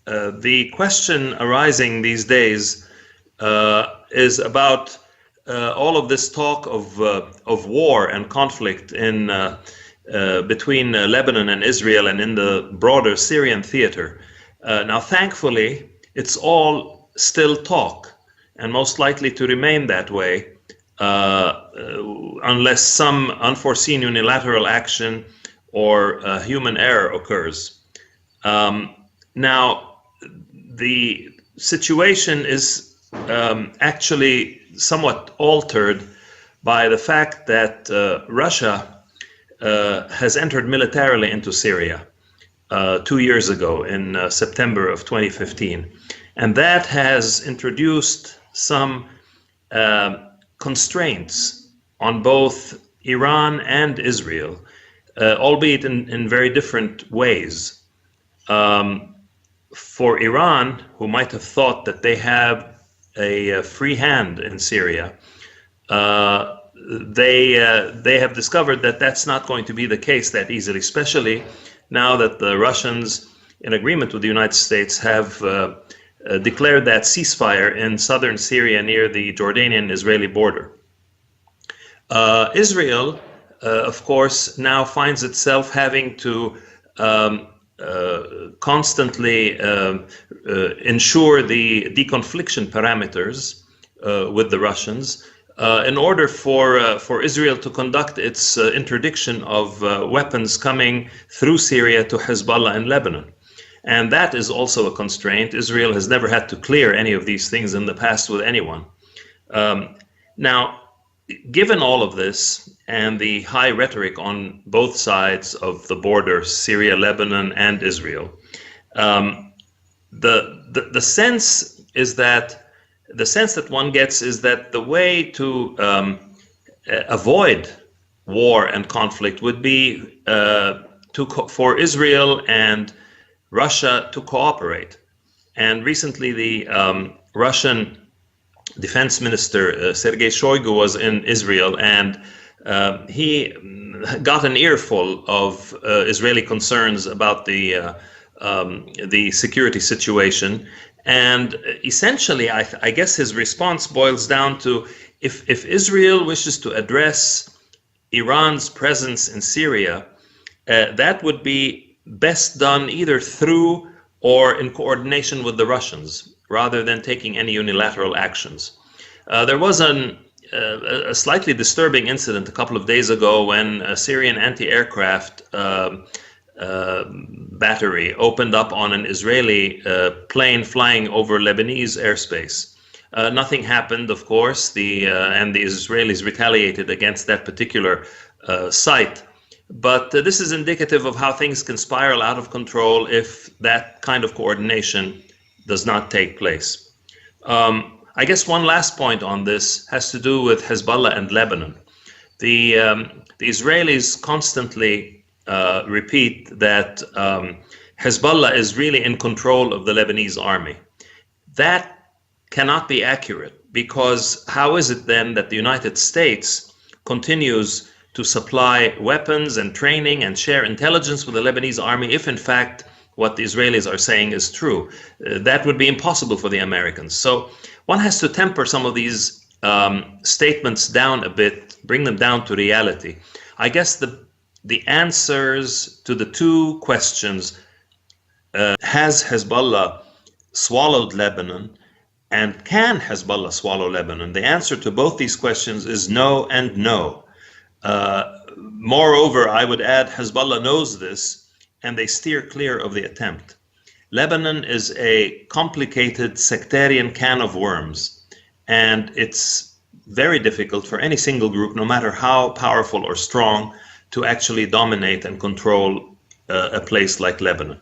The question arising these days is about all of this talk of war and conflict in between Lebanon and Israel and in the broader Syrian theater. Now, thankfully, it's all still talk, and most likely to remain that way unless some unforeseen unilateral action or human error occurs. Now, the situation is actually somewhat altered by the fact that Russia has entered militarily into Syria 2 years ago in September of 2015. And that has introduced some constraints on both Iran and Israel, albeit in very different ways. For Iran, who might have thought that they have a free hand in Syria, they have discovered that that's not going to be the case that easily, especially now that the Russians, in agreement with the United States, have declared that ceasefire in southern Syria near the Jordanian-Israeli border. Israel, of course, now finds itself having to constantly ensure the deconfliction parameters with the Russians in order for Israel to conduct its interdiction of weapons coming through Syria to Hezbollah in Lebanon. And that is also a constraint. Israel has never had to clear any of these things in the past with anyone. Now, given all of this and the high rhetoric on both sides of the border, Syria, Lebanon, and Israel, the sense that one gets is that the way to avoid war and conflict would be for Israel and Russia to cooperate. And recently the Russian Defense Minister Sergei Shoigu was in Israel, and he got an earful of Israeli concerns about the security situation. And essentially, I guess his response boils down to if Israel wishes to address Iran's presence in Syria, that would be best done either through or in coordination with the Russians, rather than taking any unilateral actions. There was a slightly disturbing incident a couple of days ago when a Syrian anti-aircraft battery opened up on an Israeli plane flying over Lebanese airspace. Nothing happened, of course, and the Israelis retaliated against that particular site. But this is indicative of how things can spiral out of control if that kind of coordination does not take place. I guess one last point on this has to do with Hezbollah and Lebanon. The Israelis constantly repeat that Hezbollah is really in control of the Lebanese army. That cannot be accurate, because how is it then that the United States continues to supply weapons and training and share intelligence with the Lebanese army if in fact what the Israelis are saying is true? That would be impossible for the Americans. So one has to temper some of these statements down a bit, bring them down to reality. I guess the answers to the two questions, has Hezbollah swallowed Lebanon, and can Hezbollah swallow Lebanon? The answer to both these questions is no and no. Moreover, I would add, Hezbollah knows this, and they steer clear of the attempt. Lebanon is a complicated sectarian can of worms, and it's very difficult for any single group, no matter how powerful or strong, to actually dominate and control a place like Lebanon.